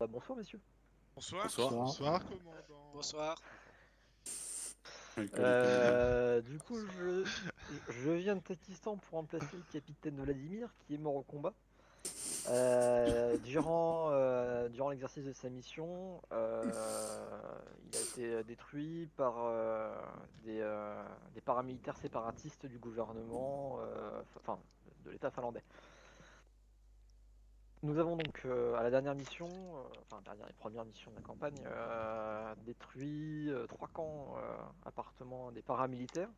Bonsoir messieurs. Bonsoir. Bonsoir. Bonsoir, commandant. Bonsoir. Alcoolique anonyme. Du coup, je viens de Takistan pour remplacer le capitaine Vladimir qui est mort au combat. Durant l'exercice de sa mission, il a été détruit par des paramilitaires séparatistes du gouvernement, enfin de l'État finlandais. Nous avons donc, à la dernière mission, enfin dernière et première mission de la campagne, détruit 3 camps, appartements des paramilitaires.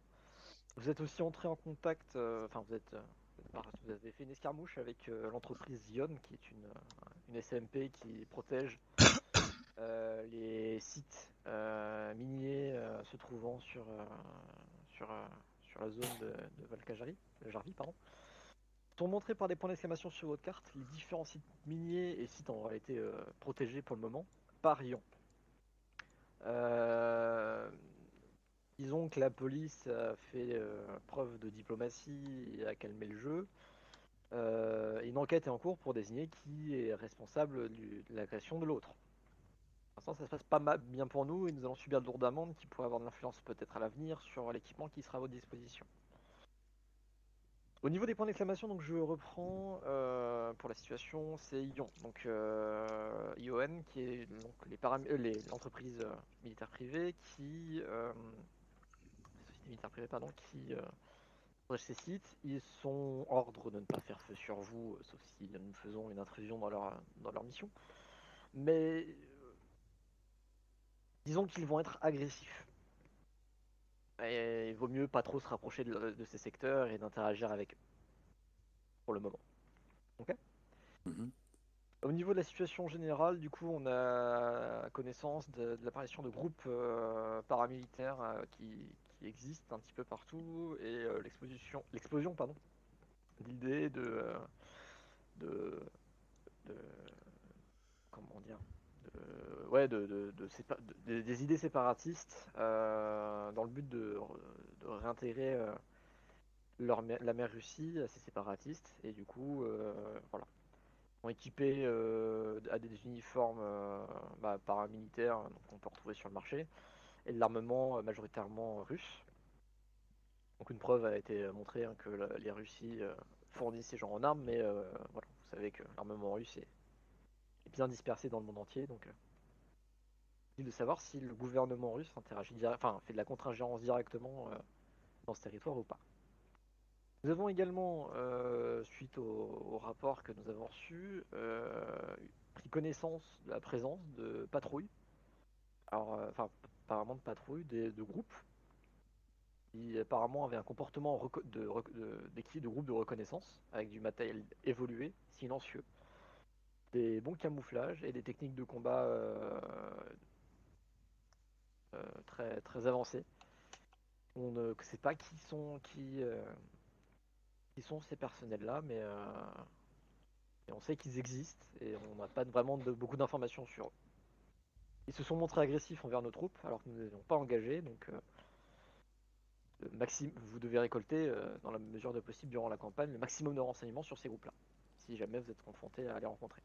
Vous êtes aussi entré en contact, enfin vous avez fait une escarmouche avec l'entreprise Zion, qui est une SMP qui protège les sites miniers se trouvant sur, euh, sur la zone de Valkajari, pardon. Sont montrés par des points d'exclamation sur votre carte les différents sites miniers et sites en réalité protégés pour le moment par Ion. Euh, Disons que la police a fait preuve de diplomatie et a calmé le jeu. Une enquête est en cours pour désigner qui est responsable de l'agression de l'autre. Pour l'instant, ça se passe pas bien pour nous et nous allons subir de lourdes amendes qui pourraient avoir de l'influence peut-être à l'avenir sur l'équipement qui sera à votre disposition. Au niveau des points d'exclamation, donc je reprends pour la situation, c'est Ion, donc ION qui est donc l'entreprise militaire privée qui société militaire privée pardon qui protège ces sites. Ils sont ordre de ne pas faire feu sur vous, sauf si nous faisons une intrusion dans leur mission. Mais disons qu'ils vont être agressifs. Et il vaut mieux pas trop se rapprocher de ces secteurs et d'interagir avec eux pour le moment. Ok. Mhm. Au niveau de la situation générale, du coup, on a connaissance de l'apparition de groupes paramilitaires qui existent un petit peu partout et l'explosion pardon, d'idées de, de comment dire, ouais, des idées séparatistes dans le but de réintégrer la mer Russie à ces séparatistes et du coup, voilà, sont équipés à des uniformes paramilitaires donc qu'on peut retrouver sur le marché et de l'armement majoritairement russe. Donc une preuve a été montrée que les Russies fournissent ces gens en armes, mais voilà, vous savez que l'armement russe est bien dispersé dans le monde entier, donc de savoir si le gouvernement russe fait de la contre-ingérence directement dans ce territoire ou pas. Nous avons également, suite au rapport que nous avons reçu, pris connaissance de la présence de patrouilles, alors, apparemment de patrouilles, de groupes, qui apparemment avaient un comportement d'équipe de groupe de reconnaissance, avec du matériel évolué, silencieux, des bons camouflages et des techniques de combat très, très avancées. On ne sait pas qui sont ces personnels-là, mais on sait qu'ils existent et on n'a pas vraiment beaucoup d'informations sur eux. Ils se sont montrés agressifs envers nos troupes alors que nous ne les avons pas engagés, donc vous devez récolter, dans la mesure de possible durant la campagne, le maximum de renseignements sur ces groupes-là, si jamais vous êtes confronté à les rencontrer.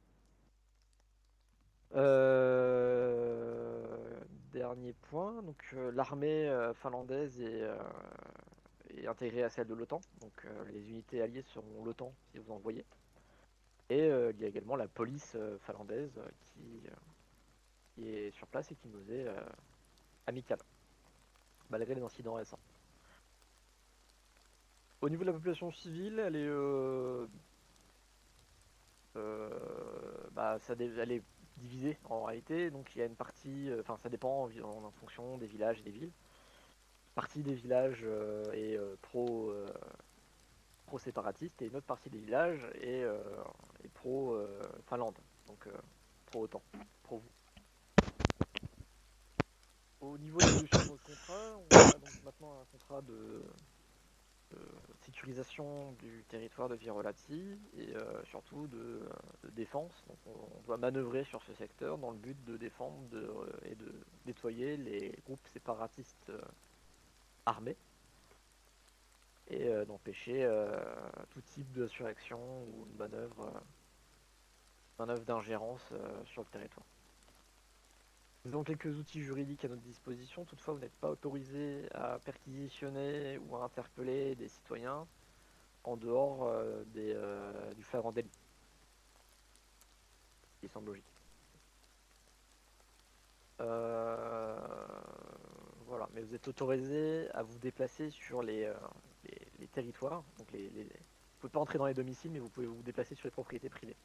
Dernier point, donc l'armée finlandaise est intégrée à celle de l'OTAN, donc les unités alliées seront l'OTAN si vous envoyez. Et il y a également la police finlandaise qui est sur place et qui nous est amicale, malgré les incidents récents. Au niveau de la population civile, elle est, elle est divisée en réalité. Donc il y a une partie, ça dépend en fonction des villages et des villes. Une partie des villages est pro-séparatiste et une autre partie des villages est pro-Finlande, donc pro-OTAN, pro-vous. Au niveau de l'évolution de notre contrat, on a donc maintenant un contrat de sécurisation du territoire de Virolati et surtout de défense. Donc on doit manœuvrer sur ce secteur dans le but de défendre et de nettoyer les groupes séparatistes armés et d'empêcher tout type d'insurrection ou de manœuvre d'ingérence sur le territoire. Nous avons quelques outils juridiques à notre disposition, toutefois vous n'êtes pas autorisé à perquisitionner ou à interpeller des citoyens en dehors du flagrant délit, ce qui semble logique. Euh, Voilà, mais vous êtes autorisé à vous déplacer sur les territoires, donc vous pouvez pas entrer dans les domiciles, mais vous pouvez vous déplacer sur les propriétés privées.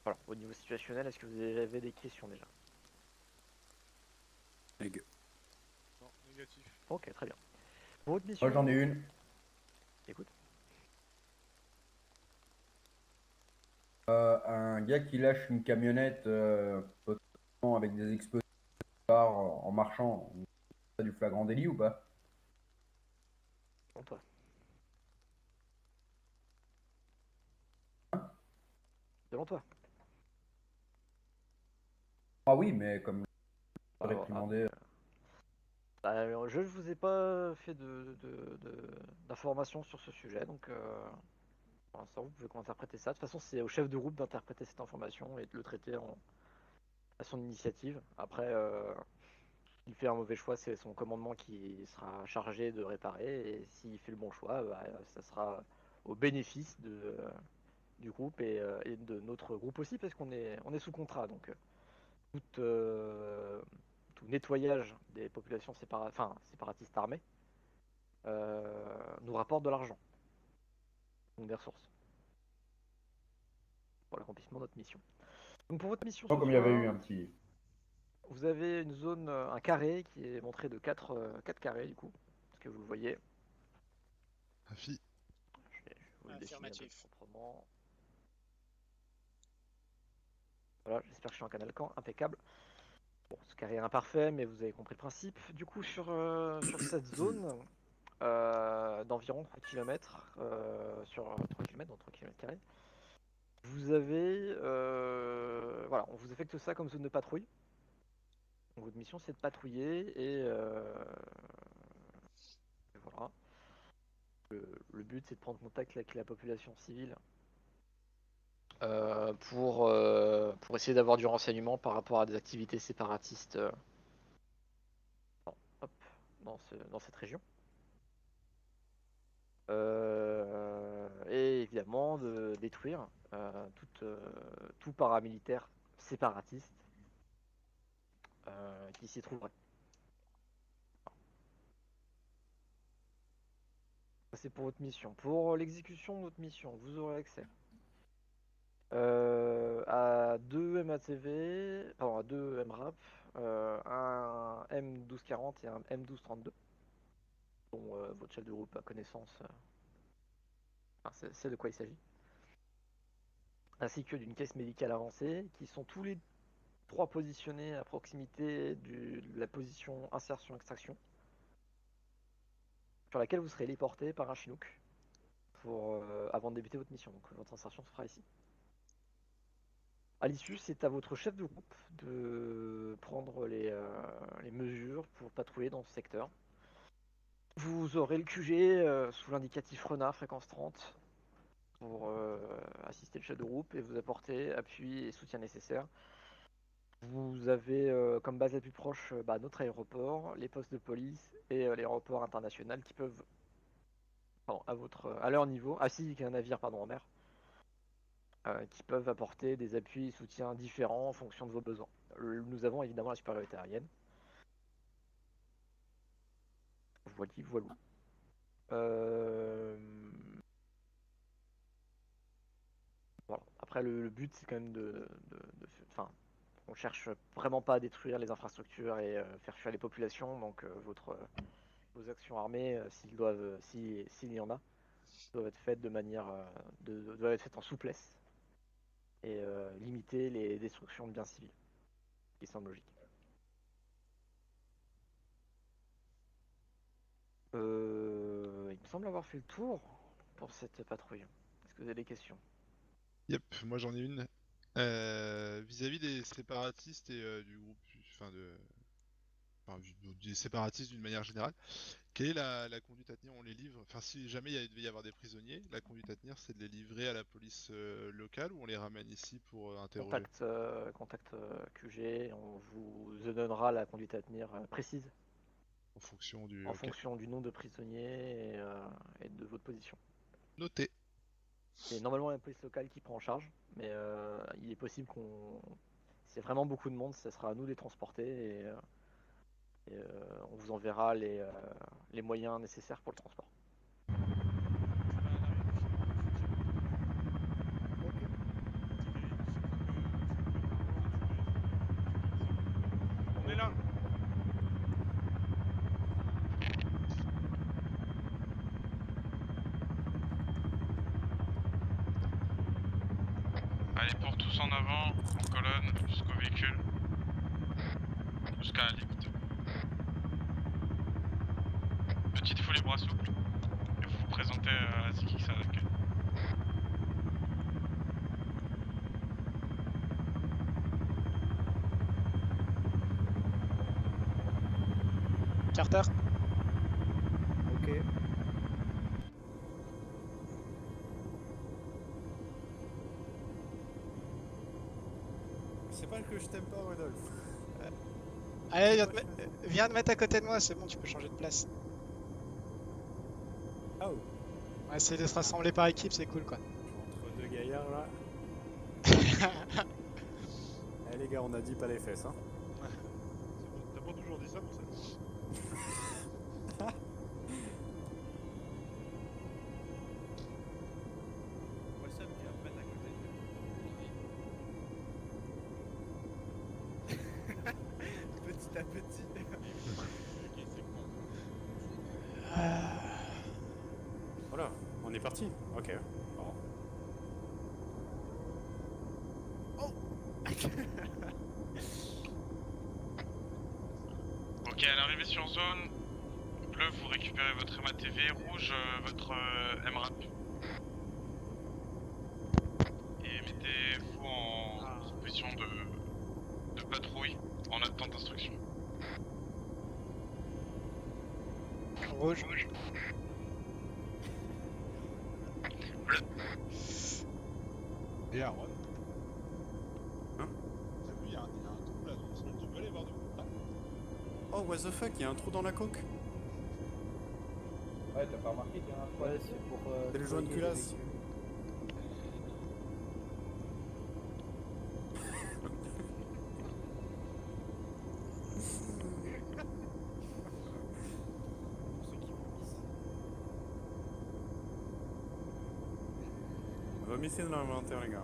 Voilà, au niveau situationnel, est-ce que vous avez des questions déjà? Neg. Non, négatif. Ok, très bien. Pour votre Moi, j'en ai mission, une. écoute, Un gars qui lâche une camionnette potentiellement avec des explosifs en marchant, c'est du flagrant délit ou pas? selon toi. Selon toi. Ah oui, mais comme Alors, réprimandé. je ne vous ai pas fait d'informations sur ce sujet, donc pour l'instant, vous pouvez interpréter ça. De toute façon, c'est au chef de groupe d'interpréter cette information et de le traiter à son initiative. Après, s'il fait un mauvais choix, c'est son commandement qui sera chargé de réparer, et s'il fait le bon choix, bah, ça sera au bénéfice du groupe et de notre groupe aussi, parce on est sous contrat, donc tout, euh, tout nettoyage des populations séparatistes armées nous rapporte de l'argent, donc des ressources, pour l'accomplissement de notre mission. Donc pour votre mission ce Comme il y avait eu soir, un petit. vous avez une zone, un carré qui est montré de 4 carrés du coup, parce que vous le voyez. Afi. Je vais vous le dessiner un peu Affirmatif. plus proprement. Voilà, j'espère que je suis en canal camp, impeccable. Bon, ce carré est imparfait, mais vous avez compris le principe. Du coup, sur cette zone d'environ 3 km, sur 3 km, dans 3 km², vous avez. Voilà, on vous affecte ça comme zone de patrouille. Donc, votre mission, c'est de patrouiller et voilà. Le but, c'est de prendre contact avec la population civile pour essayer d'avoir du renseignement par rapport à des activités séparatistes hop, dans cette région. Et évidemment de détruire tout paramilitaire séparatiste qui s'y trouverait. Ça, c'est pour votre mission. Pour l'exécution de votre mission, vous aurez accès à 2 MATV, pardon, à 2 MRAP, un M1240 et un M1232, dont votre chef de groupe a connaissance, enfin, c'est de quoi il s'agit, ainsi que d'une caisse médicale avancée, qui sont tous les 3 positionnés à proximité de la position insertion-extraction, sur laquelle vous serez héliporté par un Chinook avant de débuter votre mission. Donc votre insertion se fera ici. À l'issue, c'est à votre chef de groupe de prendre les mesures pour patrouiller dans ce secteur. Vous aurez le QG sous l'indicatif Renard, fréquence 30, pour assister le chef de groupe et vous apporter appui et soutien nécessaire. Vous avez comme base la plus proche notre aéroport, les postes de police et l'aéroport international qui peuvent, pardon, à leur niveau, ainsi qu'un navire pardon, en mer, qui peuvent apporter des appuis et soutiens différents en fonction de vos besoins. Nous avons évidemment la supériorité aérienne. Voilà, voilà. Euh, voilà. Après, le but, c'est quand même enfin, on cherche vraiment pas à détruire les infrastructures et faire fuir les populations. Donc, vos actions armées, s'il y en a, doivent être faites de manière, doivent être faites en souplesse et limiter les destructions de biens civils, qui semble logique. Il me semble avoir fait le tour pour cette patrouille. Est-ce que vous avez des questions? Yep, moi j'en ai une. Vis-à-vis des séparatistes et du groupe, enfin enfin, des séparatistes d'une manière générale. Quelle est la conduite à tenir? On les livre, enfin si jamais il devait y avoir des prisonniers, la conduite à tenir c'est de les livrer à la police locale ou on les ramène ici pour interroger? Contact QG, on vous donnera la conduite à tenir précise En fonction du... en Ok. fonction du nombre de prisonniers et de votre position. Noté. C'est normalement la police locale qui prend en charge, mais il est possible qu'on... S'il y a vraiment beaucoup de monde, ça sera à nous de les transporter et on vous enverra les moyens nécessaires pour le transport. On est là. Allez, pour tous en avant, en colonne, jusqu'au véhicule. Jusqu'à la limite. Petite foulée bras souples. Et vous vous présentez à la Zikix à l'accueil. Carter. Ok. C'est pas que je t'aime pas, Rodolphe. Allez, viens te mettre à côté de moi, c'est bon, tu peux changer de place. Oh, On va essayer de se rassembler par équipe, c'est cool quoi. entre deux gaillards là. Eh les gars, on a dit pas les fesses, hein. T'as pas toujours dit ça pour ça? Petit à petit. Voilà, on est parti. Ok. Bon. Ok, à l'arrivée sur zone, bleu, vous récupérez votre MATV, rouge, votre MRAP. Et mettez-vous en position de patrouille en attente d'instruction. Rouge. Et Aaron? Hein? T'as vu, il y a un trou là dans le sol, tu peux aller voir de où? Oh, what the fuck, il y a un trou dans la coque. Ouais, t'as pas remarqué qu'il y a un trou? Ouais, c'est pour. C'est le joint de nettoyer les culasse. véhicules. Vomissez dans l'inventaire, les gars.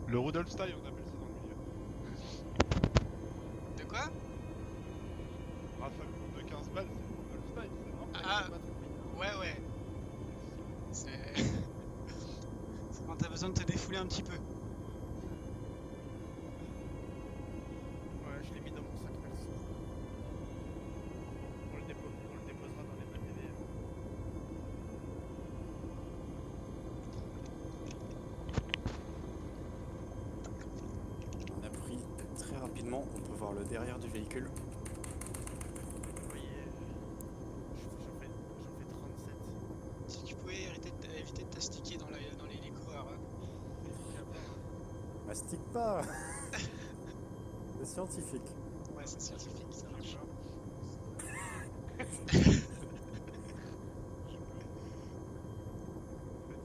Le Rudolf Style, on appelle ça dans le milieu. De quoi? Rafale de 15 balles, c'est le Rudolf Style, c'est non? Ah, ouais. C'est... c'est quand t'as besoin de te défouler un petit peu. Ouais, je l'ai mis dans mon sac, merci. On le déposera dans les ATV. On a pris très rapidement, on peut voir le derrière du véhicule. Vous voyez, j'en fais 37. Si tu pouvais éviter de t'astiquer dans l'hélico, Aaron. Mastique pas. C'est scientifique. Ouais, c'est scientifique, ça marche. En fait,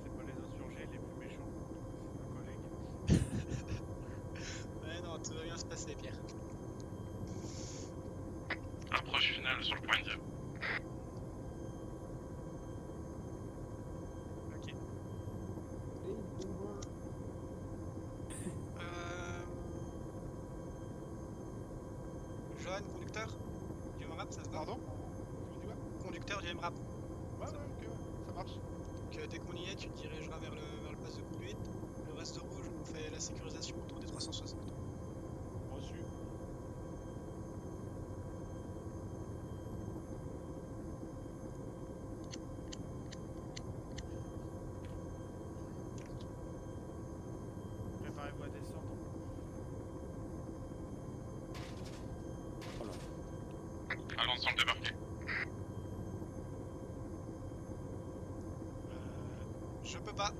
c'est pas les insurgés les plus méchants. C'est nos collègues. Ouais, non, tout va bien se passer, Pierre. Approche finale sur le point de vue. Ok. Johan, conducteur du MRAP, ça se va? Pardon? Tu me dis quoi? Conducteur du MRAP. Ouais, ok, ouais, ça marche. Donc dès qu'on y est, tu te dirigeras vers le poste de conduite. Le reste de rouge, on fait la sécurisation autour des 360. Reçu. Je peux pas.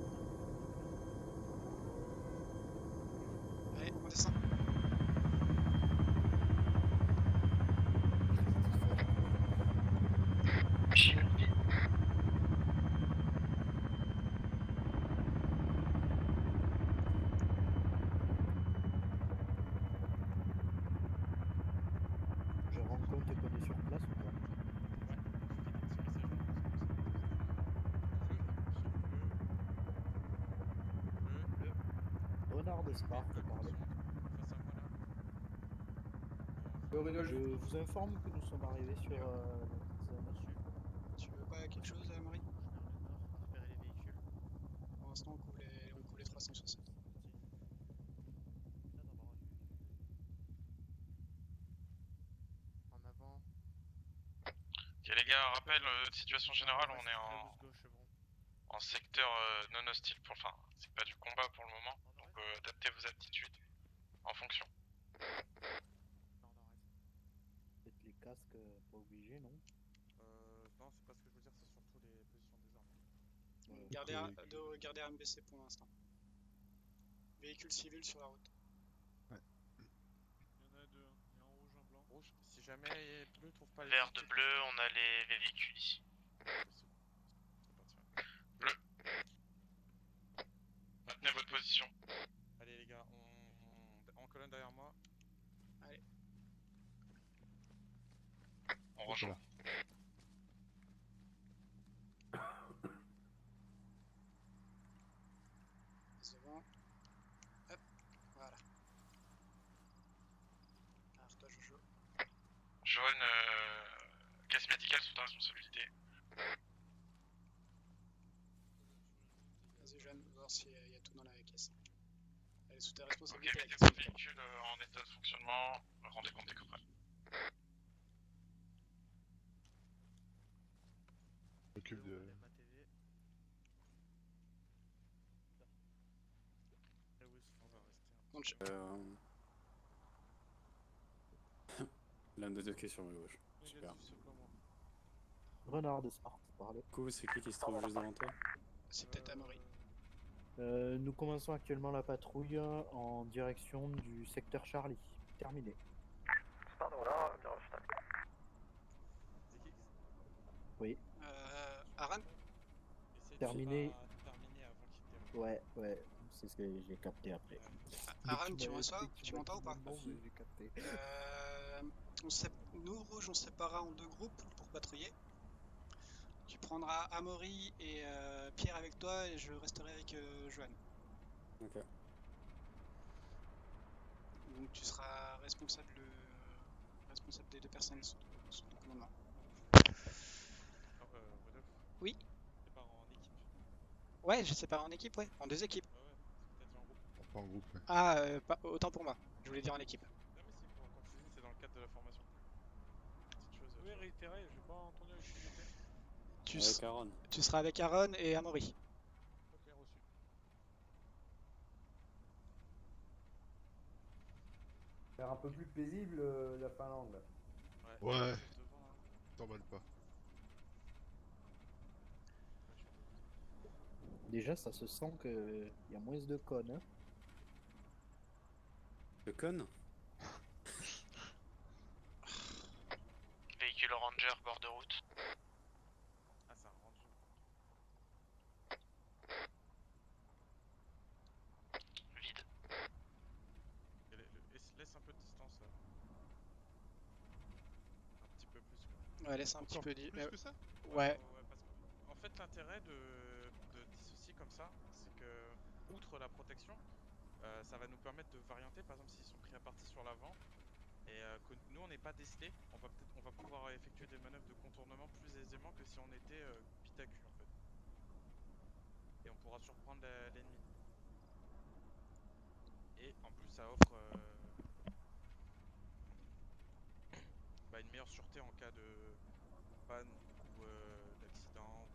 Allez, on descend. Je rends compte qu'on est sur place ou pas? Ouais, je fais des petits messages. Bleu. Renard de Sparte, parlez. Face à moi là. Je vous informe que nous sommes arrivés sur la zone. Tu veux pas quelque chose, Marie? Vers le nord, repérer les véhicules. Pour l'instant, on couvre les 360. En avant. Ok les gars, rappel, situation générale, on est Gauche, chevron. en secteur non hostile pour... Enfin, c'est pas du combat pour le moment, donc adaptez vos aptitudes en fonction. Peut-être les casques, pas obligés, non? Non, c'est pas ce que je veux dire, c'est surtout les positions des armes. Gardez RMBC pour l'instant. Véhicule civil sur la route. Il y en a deux, hein. Il y a un rouge, un blanc. Rouge, si jamais bleu trouve pas les Vert de véhicules, bleu, on a les véhicules ici. Bleu. Maintenez votre position. Allez les gars, en colonne derrière moi. Allez. On rejoint. C'est bon. Hop, voilà. Alors toi, Jojo. Jaune, caisse médicale sous ta responsabilité. Vas-y, Jeanne, voir s'il y a tout dans la caisse. Elle est sous ta Ok, responsabilité. mettez la votre caisse. véhicule en état de fonctionnement, rendez compte des coffrets. Occupe de... Ma TV. Lewis, on va rester. Compte chez- L'un des deux qui est sur ma gauche. Super. Négatif, c'est pas moi. Renard de Sparte, parlez. Du coup, c'est qui se trouve juste devant toi? C'est peut-être Amaury. Nous commençons actuellement la patrouille en direction du secteur Charlie. Terminé. Pardon, là, bien reçu. ZX. Oui, Aran? Essaye Terminé. de pas terminer avant qu'il démarre. ouais, c'est ce que j'ai capté après. Aran, Dès tu qu'il m'a reçois? expliqué, Tu il m'a m'entends dit ou pas? non, mais j'ai capté. Nous, Rouge, on se séparera en deux groupes pour patrouiller. Tu prendras Amaury et Pierre avec toi et je resterai avec Johan. Ok. Donc tu seras responsable des deux personnes sous ton commandement. Rodolphe. Oui. C'est pas en équipe. Ouais, je sépare en équipe, ouais, en deux équipes. Ouais, c'est peut-être en groupe. Pas en groupe, ouais. Ah, autant pour moi. Je voulais dire en équipe. Non, mais c'est pour quand tu dis, c'est dans le cadre de la formation. Petite chose. Oui, réitéré, j'ai pas entendu avec qui j'étais. Avec Aaron. Tu seras avec Aaron et Amaury. Ok, reçu. Faire un peu plus paisible la Finlande. Ouais. Devant, hein. T'emballes pas. Déjà, ça se sent qu'il y a moins de connes. Hein. Le con? Véhicule Ranger, bord de route. Ah, c'est un ranger. Vide. Laisse un peu de distance. Un petit peu plus, quoi. Ouais, laisse un petit Encore peu plus dit. que ça? Ouais. Parce que, en fait, l'intérêt de dissocier comme ça, c'est que, outre la protection, ça va nous permettre de varianter. Par exemple, s'ils sont pris à partie sur l'avant, et que nous on n'est pas décelé, on va pouvoir effectuer des manœuvres de contournement plus aisément que si on était pit à cul en fait. Et on pourra surprendre l'ennemi. Et en plus ça offre une meilleure sûreté en cas de panne ou d'accident ou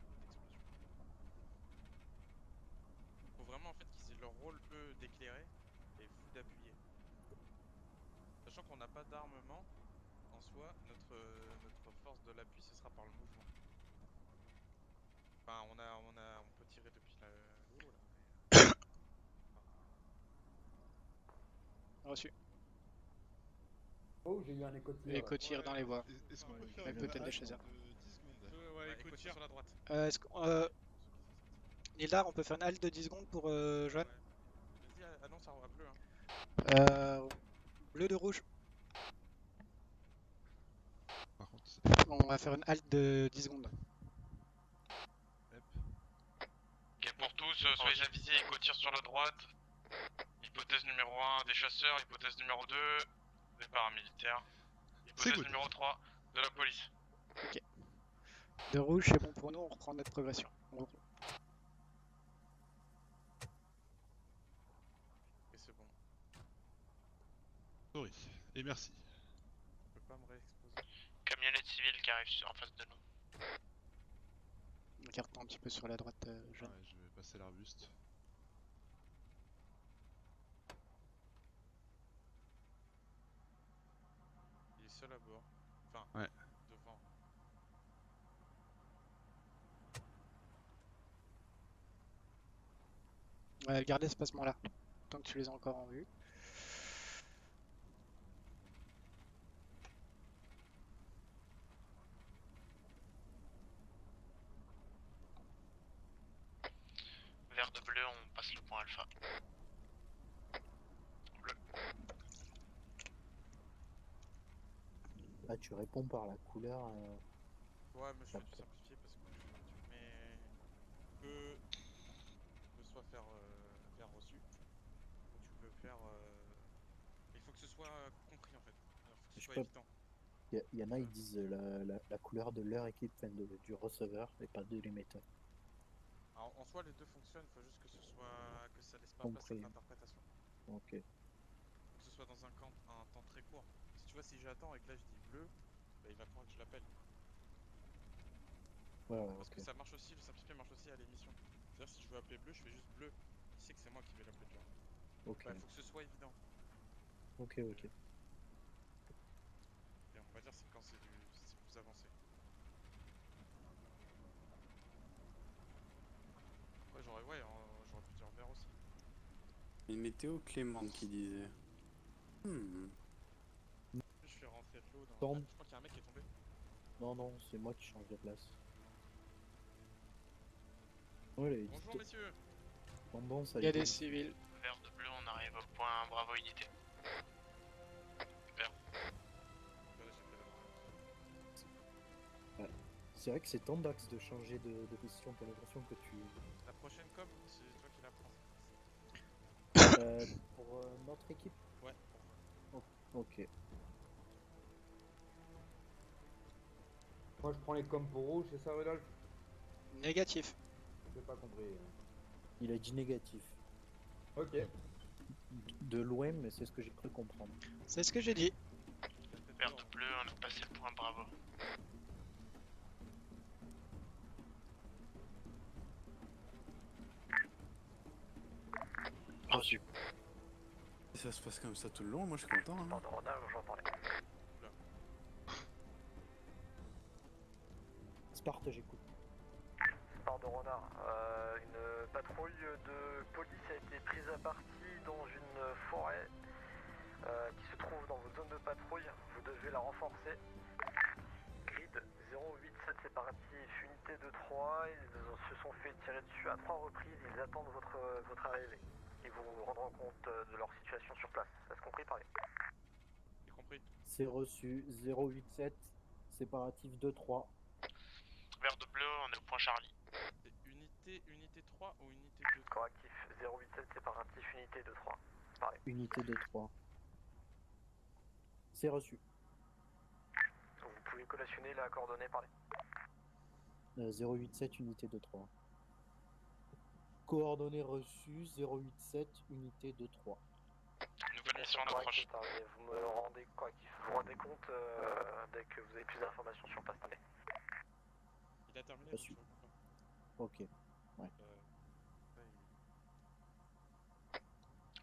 d'explosion. Faut vraiment en fait qu'ils aient leur rôle eux d'éclairer et vous d'appuyer. Sachant qu'on n'a pas d'armement, en soi, notre force de l'appui ce sera par le mouvement. Enfin, on peut tirer depuis Reçu. Oh, j'ai eu un éco-tir. Éco tir dans les voies. Est-ce qu'on peut faire Avec une peut-être des halte chasers. de 10 secondes? Ouais, écoute sur la droite. Est-ce que, Nildar, on peut faire une halte de 10 secondes pour Joanne? Vas-y, annonce à bleu. Hein. Bleu de rouge. Par contre, On va faire une halte de 10 secondes. Ok, pour tous, soyez avisés, éco tir sur la droite. Hypothèse numéro 1, des chasseurs. Hypothèse numéro 2, des paramilitaires. Hypothèse good. numéro 3, de la police. De rouge, c'est bon pour nous, on reprend notre progression. Et c'est bon. sorry. Et merci. Je peux pas me réexposer. Camionnette civile qui arrive en face de nous. Regarde-toi un petit peu sur la droite, Joanne. Ouais, je vais passer l'arbuste. Il est seul à bord. Enfin, Ouais. devant. Garde l'espacement là, tant que tu les as encore en vue. Vert de bleu, on passe le point alpha. Bleu. Là, tu réponds par la couleur. Ouais, mais je fais du simplifié parce que tu peux soit faire reçu, ou tu peux faire. Il faut que ce soit compris en fait. Il faut que ce Je soit peux- évident. Il y en a, ils disent la couleur de leur équipe, enfin, du receveur, et pas de l'émetteur. Alors, en soi, les deux fonctionnent, il faut juste que ça laisse pas place à Compris. l'interprétation. Ok. Que ce soit dans un temps très court. Si tu vois, si j'attends et que là je dis bleu, bah, il va falloir que je l'appelle. Ouais, Parce ok. que ça marche aussi, le simplifié marche aussi à l'émission. C'est-à-dire si je veux appeler bleu, je fais juste bleu. Il sait que c'est moi qui vais l'appeler déjà. Ok. Il faut que ce soit évident. Ok. Et on va dire c'est quand c'est plus avancé. Ouais, j'aurais pu dire vert aussi. Une météo clémente qui disait. Je fais rentrer de l'eau dans. Tombe. Je crois qu'il y a un mec qui est tombé. Non, c'est moi qui change de place. Ouais, les Bonjour messieurs. tendances à Il y a des l'évoluer. civils. Vert de bleu, on arrive au point Bravo unité. Regardez, j'ai fait la main. C'est vrai que c'est ton d'axe de changer de position. T'as l'impression que tu. La prochaine com, c'est toi qui la prends. Pour notre équipe. Ouais. Ok. Moi, je prends les coms pour rouge, c'est ça, Rudolf? Négatif. J'ai pas compris. Il a dit négatif. Ok. De loin, mais c'est ce que j'ai cru comprendre. C'est ce que j'ai dit. Vert de bleu, on a passé le point Bravo. Reçu. Et ça se passe comme ça tout le long, moi je suis content. Hein. Sparte, j'écoute. Pardon Renard, une patrouille de police a été prise à partie dans une forêt qui se trouve dans votre zone de patrouille. Vous devez la renforcer. Grid 087 séparatif, unité de 3. Ils se sont fait tirer dessus à 3 reprises. Ils attendent votre arrivée. Ils vous rendront compte de leur situation sur place. Est-ce compris par là? J'ai compris. C'est reçu. 087, séparatif 2-3. Vert de bleu, on est au point Charlie. C'est unité 3 ou unité 2? Correctif 087 séparatif, unité de 3. Unité de 3. C'est reçu. Vous pouvez collationner la coordonnée par là. 087, unité de 3. Coordonnées reçues, 087, unité de 3. Nouvelle mission en approche. Vous me rendez correctif. Vous vous rendez compte dès que vous avez plus d'informations sur place. Il a terminé. Reçu. donc je réponds Ok. pas.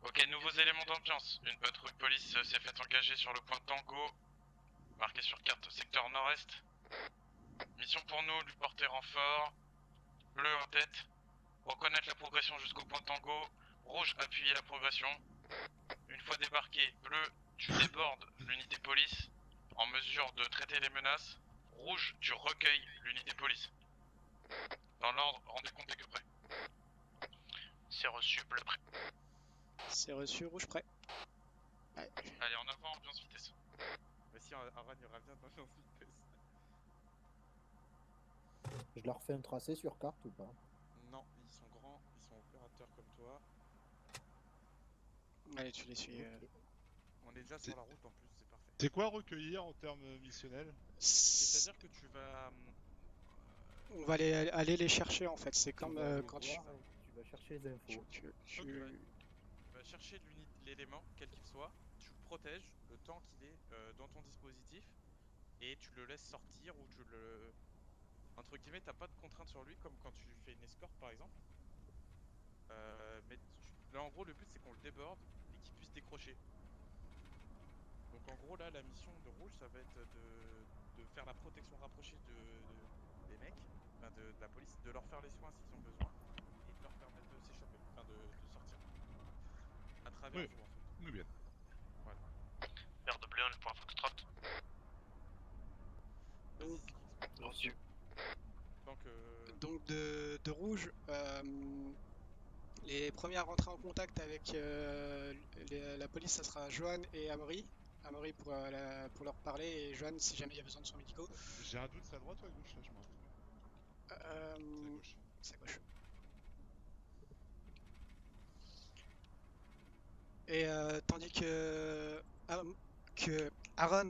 Ok, nouveaux éléments d'ambiance. Une patrouille police s'est fait engager sur le point Tango, marqué sur carte secteur nord-est. Mission pour nous, lui porter renfort. Bleu en tête. Reconnaître la progression jusqu'au point Tango. Rouge, appuyer la progression. Une fois débarqué, bleu, tu débordes l'unité police en mesure de traiter les menaces. Rouge, tu recueilles l'unité police. Dans l'ordre, rendez compte que prêt. C'est reçu, bleu prêt. C'est reçu, rouge prêt. Ouais. Allez, en avant, ambiance vitesse. Mais si, Aran il revient dans l'ambiance vitesse. Je leur fais un tracé sur carte ou pas? Non, ils sont grands, ils sont opérateurs comme toi. Allez, tu les suis. On est déjà sur la route en plus, c'est parfait. C'est quoi recueillir en termes missionnels? C'est-à-dire que tu vas. On va aller les chercher en fait. C'est comme quand tu. Tu vas chercher les infos. Tu vas chercher l'élément, quel qu'il soit, tu le protèges le temps qu'il est dans ton dispositif et tu le laisses sortir ou tu le. Entre guillemets, t'as pas de contrainte sur lui comme quand tu fais une escorte par exemple. Là en gros, le but c'est qu'on le déborde et qu'il puisse décrocher. Donc en gros, là la mission de rouge ça va être de faire la protection rapprochée des mecs, enfin de la police, de leur faire les soins s'ils ont besoin et de leur permettre de s'échapper, enfin de sortir. À travers vous en fait. Nous bien. Voilà. Vert de bleu, le point Foxtrot. Donc, Donc de rouge, les premiers à rentrer en contact avec la police, ça sera Johan et Amaury. Amaury pour leur parler et Johan si jamais il y a besoin de soins médicaux. J'ai un doute, c'est à droite ou à gauche là, je me rappelle. C'est à gauche. C'est à gauche. Et tandis que Aaron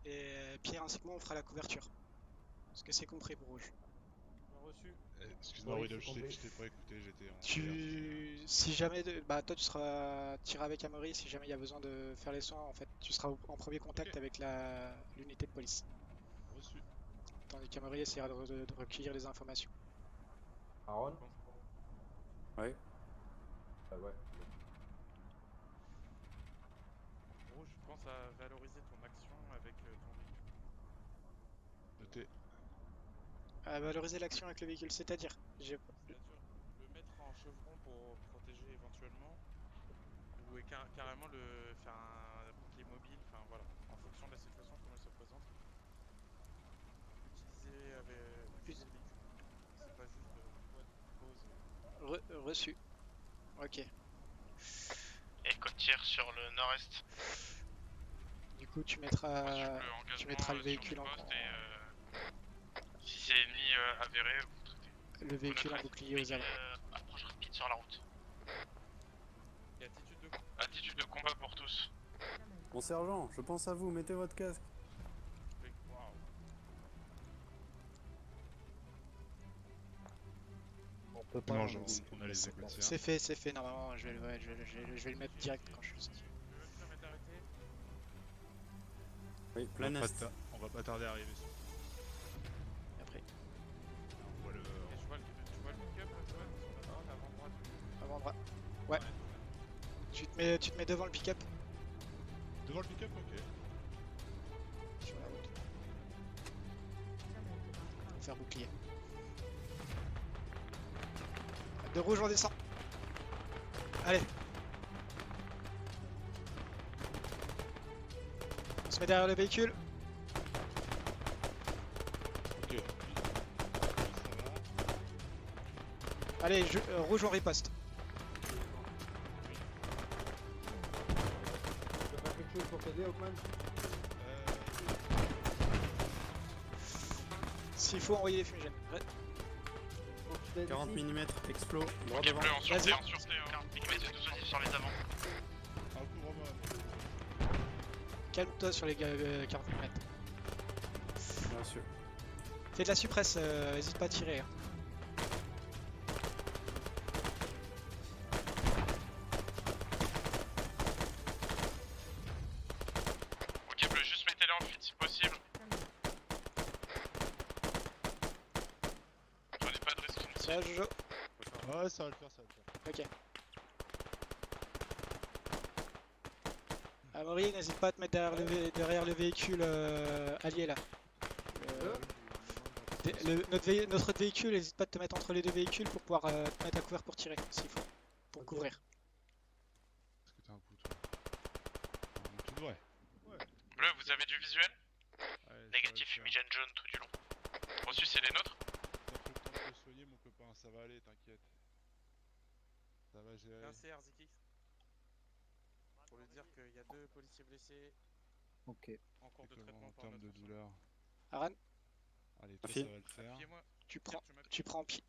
et Pierre ainsi que moi on fera la couverture. Est-ce que c'est compris pour rouge? reçu. Excuse-moi, Oui, Riddle, c'est je t'ai pas écouté, j'étais en. Si jamais, toi tu seras tiré avec Amaury si jamais il y a besoin de faire les soins en fait, tu seras en premier contact avec l'unité de police. Reçu. Tandis qu'Amaury essaiera de recueillir les informations. Aaron? Ouais. Ouais. Rouge, pense à valoriser ton action avec ton véhicule. Noté. À valoriser l'action avec le véhicule, c'est-à-dire C'est-à-dire le mettre en chevron pour protéger éventuellement, ou carrément le faire un bouclier mobile, enfin voilà, en fonction de la situation comme elle se présente. Utiliser le véhicule, c'est pas juste pause. Reçu. Ok. Et côtière sur le nord-est. Du coup tu mettras le véhicule en si c'est ennemi avéré, vous traitez. le véhicule en bouclier aux alentours. Approche rapide sur la route. Et Attitude de combat pour tous. Mon sergent, je pense à vous, mettez votre casque. Waouh. On peut pas. Non, genre, on a les écoutiers. C'est fait, normalement je vais le mettre direct quand je le sens. Tu veux te permettre d'arrêter? Oui, plein est. On va pas tarder à arriver sur. Après, On voit le. Et tu vois le pick-up, tu vois, sur la droite, avant-droite. avant-bras. Ouais. Tu te mets devant le pick-up Devant le pick-up, ok. sur la route. Pour faire bouclier. De rouge on descend. Allez. On se met derrière le véhicule. Ok. Allez, rouge on riposte. Tu peux faire quelque chose pour t'aider, Hawkman? S'il faut envoyer des fumigènes. 40 mm, explo, droit Ok, devant. bleu en sûreté, Vas-y. en sûreté. 40 mm de dispositif sur les avants. Un couvre-moi. Calme-toi sur les 40 mm. Bien sûr. Fais de la suppresse, hésite pas à tirer. Hein. Ok, bleu, juste mettez-les en fuite si possible. Prenez pas de risque inutile. Ça, Jojo. Ouais, ça va le faire, ça va le faire. Ok. Amaury, n'hésite pas à te mettre derrière le véhicule allié là. Notre véhicule, n'hésite pas à te mettre entre les deux véhicules pour pouvoir te mettre à couvert pour tirer, s'il faut. Pour couvrir. Est-ce que t'as un couteau Bleu, vous avez du visuel? Ouais, Négatif, ça va le fumigène jaune tout du long. Reçu, c'est les nôtres? faire. T'as pris le temps de te soigner, mon copain, ça va aller, t'inquiète. Ça va gérer. Un CR Zikix. Pour lui dire qu'il y a 2 policiers blessés Ok. en cours de C'est comment traitement en par termes notre de soin. douleur? Aran, Allez, toi, Merci. ça va le faire. Appuyez-moi. tu Pierre, prends, tu m'appuies. tu prends, Re-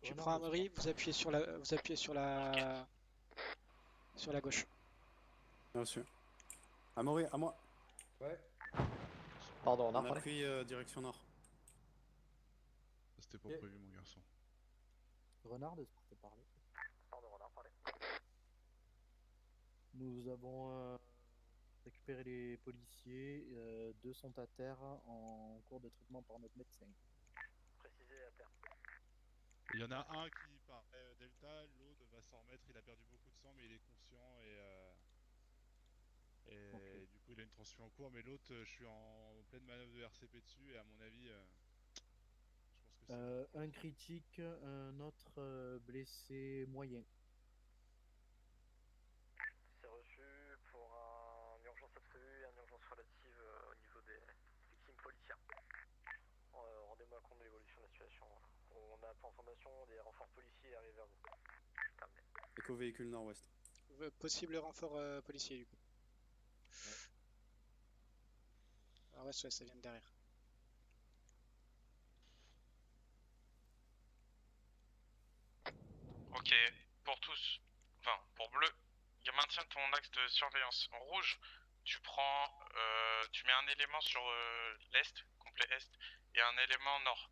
tu Renard prends de Amaury, sport. vous appuyez sur la gauche. Bien reçu. Amaury, à moi. Ouais. Pardon, on a On reparlé. appuie direction nord. C'était pas Ok. prévu, mon garçon. Renard de sport, t'as parlé. Pardon, on a reparlé. Nous avons récupéré les policiers. 2 sont à terre en cours de traitement par notre médecin. Précisé à terre. Il y en a un qui paraît Delta, l'autre va s'en remettre, il a perdu beaucoup de sang mais il est conscient et Ok. du coup il a une transfusion en cours, mais l'autre je suis en pleine manœuvre de RCP dessus et à mon avis je pense que c'est mort, quoi. Un critique, un autre blessé moyen. C'est reçu pour un urgence absolue et une urgence relative au niveau des victimes policières. Rendez-moi compte de l'évolution de la situation. On a pour information des renforts policiers arrivés vers vous. Terminé. Éco-véhicule nord-ouest. Possible renfort policier du coup. Ah ouais, ça vient de derrière. Ok, pour tous. Enfin, pour bleu, maintiens ton axe de surveillance. En rouge, tu prends. Tu mets un élément sur l'est, complet est, et un élément nord.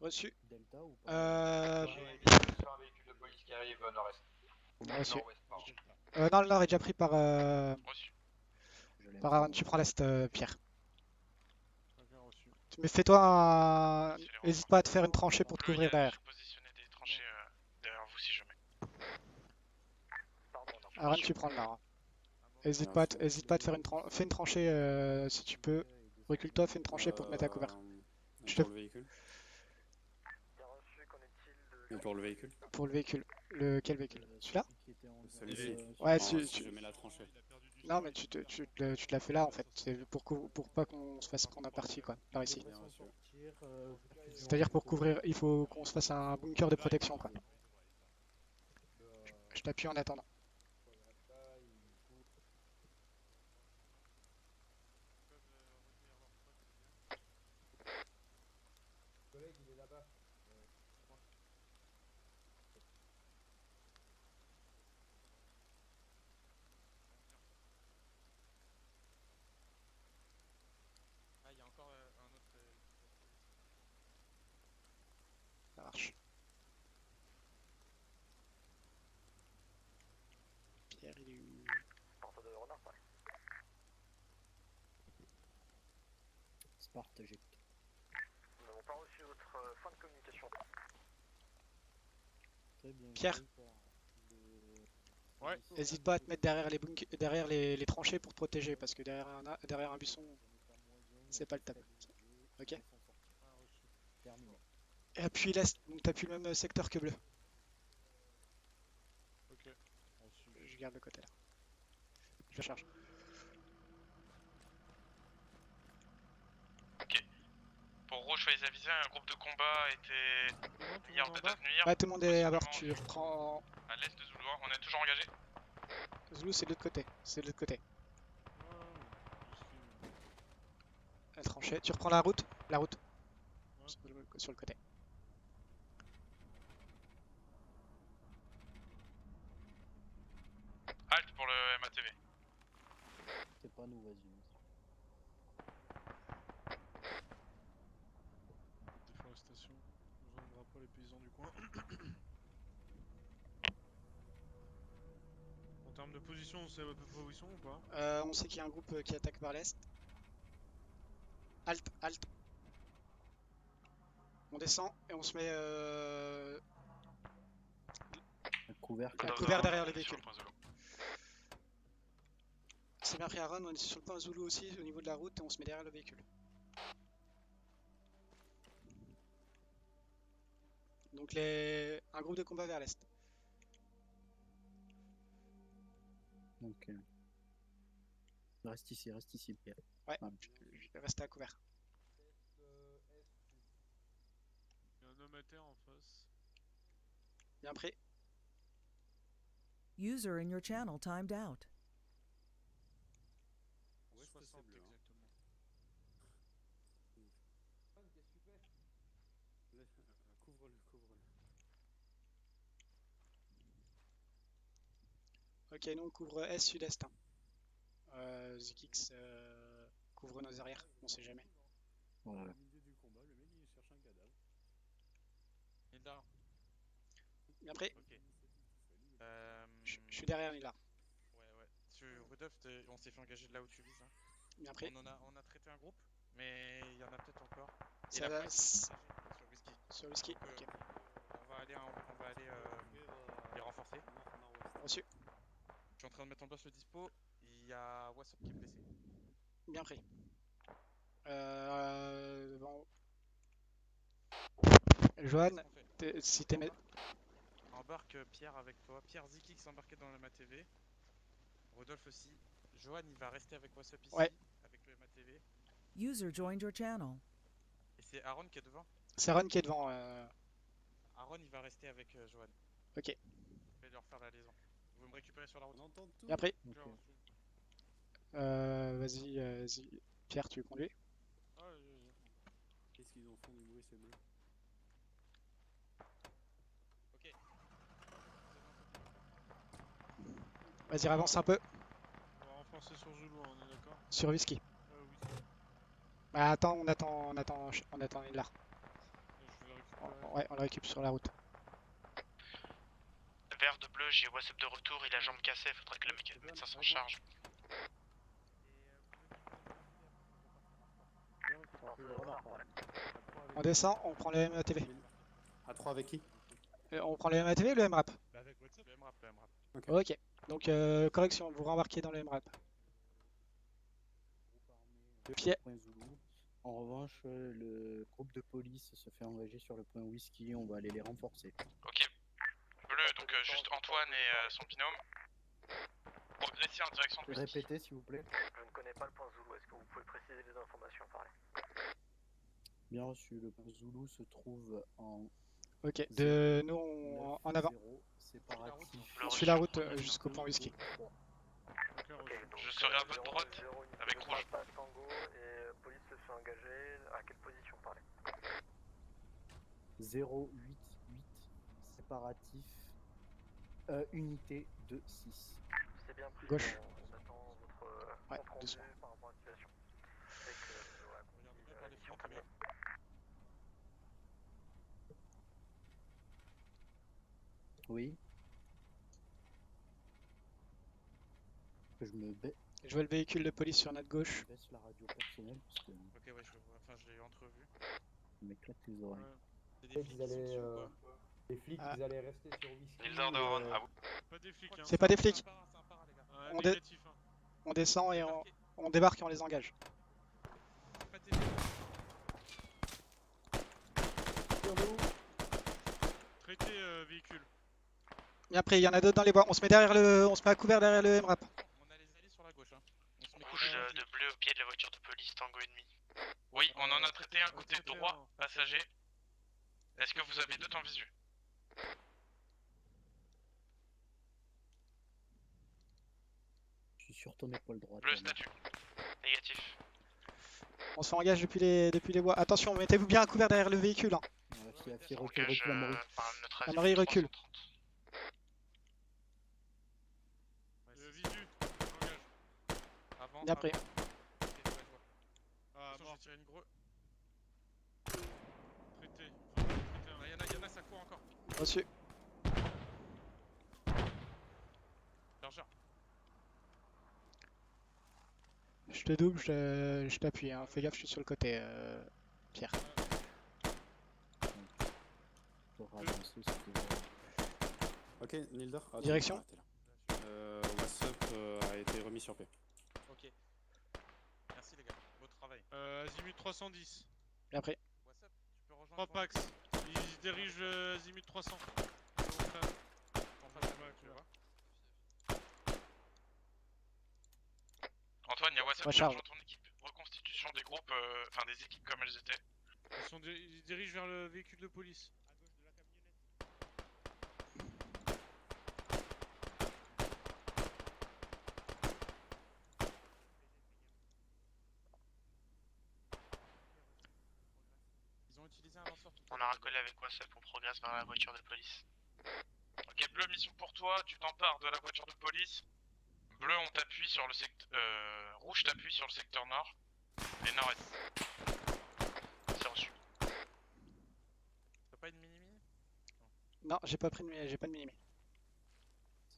Reçu. Delta ou pas Sur un véhicule de police qui arrive nord-est. Reçu. Nord-ouest, pardon. Non, le nord est déjà pris par Reçu. Aaron. Tu prends l'est, Pierre. Bien reçu. Mais fais-toi un. C'est les N'hésite pas à te faire une tranchée pour te Bleu, couvrir derrière. j'ai positionné des tranchées derrière vous si jamais. Pardon, non. Aaron, tu prends le nord. Hésite Bien pas, reçu. hésite pas à te faire fais une tranchée si tu peux. Recule-toi, fais une tranchée pour te mettre à couvert. Je Pour te- le véhicule. Bien reçu, qu'en est-il de... Et pour le véhicule. Pour le véhicule. Quel véhicule? Celui-là? Celui-ci. Ouais, Non, si si je mets la tranchée. Non, mais tu te la fais là en fait. C'est pour pas qu'on se fasse prendre un parti quoi, par ici. Bien reçu. C'est-à-dire pour couvrir, il faut qu'on se fasse un bunker de protection quoi. Je t'appuie en attendant. Collègue, il est là-bas. Ah, il y a encore un autre. Ça marche. Pierre, il est où? Porte de renard, pareil. Sparte jet. Nous n'avons pas reçu votre fin de communication. Très bien. Pierre. Ouais. Hésite pas à te mettre derrière les tranchées pour te protéger parce que derrière un buisson, c'est pas le top. Ok. Terminé. Et appuie l'est, donc t'appuies le même secteur que bleu. Ok. Reçu. Je garde le côté là. Je charge. Pour rouge, soyez avisés, un groupe de combat était mis en tête à nuire. Ouais, tout le monde est à bord. possiblement Tu reprends. à l'est de Zoulois. On est toujours engagé. Zulu, c'est de l'autre côté. C'est de l'autre côté. La tranchée. Tu reprends la route. La route. Sur le côté. Halte pour le MATV. C'est pas nous, vas-y. Déforestation. On ne vendra pas les paysans du coin. En termes de position, on sait à peu près où ils sont ou pas? On sait qu'il y a un groupe qui attaque par l'est. Halte, halte. On descend et on se met Couvert. couvert derrière le Sur véhicule. le point Zulu. C'est bien pris Aaron, on est sur le point Zulu aussi au niveau de la route et on se met derrière le véhicule. Donc un groupe de combat vers l'est. Ok. Reste ici, Pierre. Ouais, Enfin, je vais rester à couvert. Il y a un homme à terre en face. Bien pris. User in your channel timed out. Ouest, c'est 60 bleu. Hein. exactement. Couvre-le, couvre-le. Ok, nous on couvre S sud-est. Hein. Zikix couvre nos arrières, on sait jamais. ouais. Au milieu du combat, le mec il cherche un cadavre. Nildar. Bien pris. Ok. Je suis derrière Nila. Ouais. Rudolf, on s'est fait engager de là où tu vises. Hein. Bien pris. On a traité un groupe, mais il y en a peut-être encore. Et Ça la va, police est engagée sur Whisky. sur whisky. Donc, Ok. on va aller les renforcer. Nord-nord-ouest. Reçu. Je suis en train de mettre en place le dispo. Il y a Wassop qui est blessé. Bien pris. Bon. Johan, Qu'est-ce qu'on fait? si t'es. Embarque Pierre avec toi. Pierre Zikix embarqué dans le MATV. Rodolphe aussi. Johan, il va rester avec Wassop ici, Ouais. avec le MATV. User joined your channel. Et c'est Aaron qui est devant. C'est Ron qui est devant. Aaron, il va rester avec Johan. Ok. Je vais leur faire la liaison. Vous me récupérez sur la route. On entend tout. Bien pris. Ok. Vas-y. Pierre, tu conduis. Ah, Qu'est-ce qu'ils en font du bruit, ces bleus? Ok. Vas-y, avance un peu. on va renforcer sur Zulu, on est d'accord? Sur whisky. Oui. Bah attends, on attend Nila. Je vais le récupérer. Ouais, on le récupère sur la route. Vert de bleu, j'ai Wassop de retour, il a jambe cassée, faudrait que le médecin s'en charge. On descend, on prend le MATV. À 3 avec qui? On prend le MATV ou le MRAP? Bah avec WhatsApp, le MRAP. Ok. Ok. Donc, correction, vous rembarquez dans le MRAP. Pierre. Point Zulu. En revanche, le groupe de police se fait engager sur le point Whisky. On va aller les renforcer. Ok. Bleu, donc juste Antoine et son binôme. Progresser en direction de Whisky. Répétez, s'il vous plaît. Je ne connais pas le point Zulu, est-ce que vous pouvez préciser les informations par là? Bien reçu. Le point Zulu se trouve en Ok. Nous, en avant. 9-0, séparatif. On suit la route jusqu'au point Whisky. Je serai à votre droite, avec rouge. Tango et police se fait engager. À quelle position par là? 088 séparatif. Unité de 6. C'est bien pris. Gauche. On attend votre Ouais, compte rendu doucement. par rapport à la situation. Avec, voilà, Regardez bien la par les mission flancs, très bien. Oui. Je me Je vois le véhicule de police sur notre gauche. baisse la radio personnelle parce que Ok, ouais, je vois. Enfin, je l'ai entrevu. je m'éclate les oreilles. C'est des flics qui sont dessus ou quoi? Les flics, Ah. ils allaient rester sur Whisky. Nildar de Ron, à vous. Pas des flics, hein. C'est pas des flics. C'est un para, les gars. On dé- Négatif, hein. On descend et Débarquez. on débarque et on les engage. Pas de téléphone. Traité véhicule. Bien pris, il y en a d'autres dans les bois. On se met à couvert derrière le MRAP. On a les alliés sur la gauche. Hein. On se met Rouge de bleu au pied de la voiture de police, Tango ennemi. Oui, on en a traité un côté droit, passager. Est-ce que vous avez d'autres en visu? Je suis sur ton épaule droite. Bleu Anna. statut. Négatif. On se engage depuis les bois. Attention, mettez-vous bien à couvert derrière le véhicule. Hein. Recule, Engage recule, Amaury. par notre Amaury, avis, recule. 330. Visu, engage. Avant. Bien pris. Ok, ouais, je vois. Ah, Attention, mort. j'ai tiré une grosse. Traité. Enfin, traité un. Il y en a, ça court encore. Reçu. Chargeur. Je te double, je t'appuie. Hein. Fais gaffe, je suis sur le côté, Pierre. Pour avancer, c'était Ok, Nildar. Ah, Direction. t'es là. Wassop a été remis sur pied. Ok. Merci les gars. Beau travail. Azimut 310. Bien pris. WhatsApp, tu peux rejoindre. 3 packs. Ils dirigent Azimut 300. En face de moi, tu vois. Antoine, Yawasan, tu Recharge. rejoins ton équipe. Reconstitution des groupes, enfin des équipes comme elles étaient. Ils se dirigent vers le véhicule de police. Ils ont utilisé un lanceur tout à On a l'heure. racolé avec Wassef, on progresse vers la voiture de police. Ok, Bleu, mission pour toi, tu t'empares de la voiture de police. Bleu, on t'appuie sur le secteur... Rouge t'appuie sur le secteur nord. Et nord-est. C'est reçu. T'as pas une mini-mini? Non, j'ai pas de mini-mi.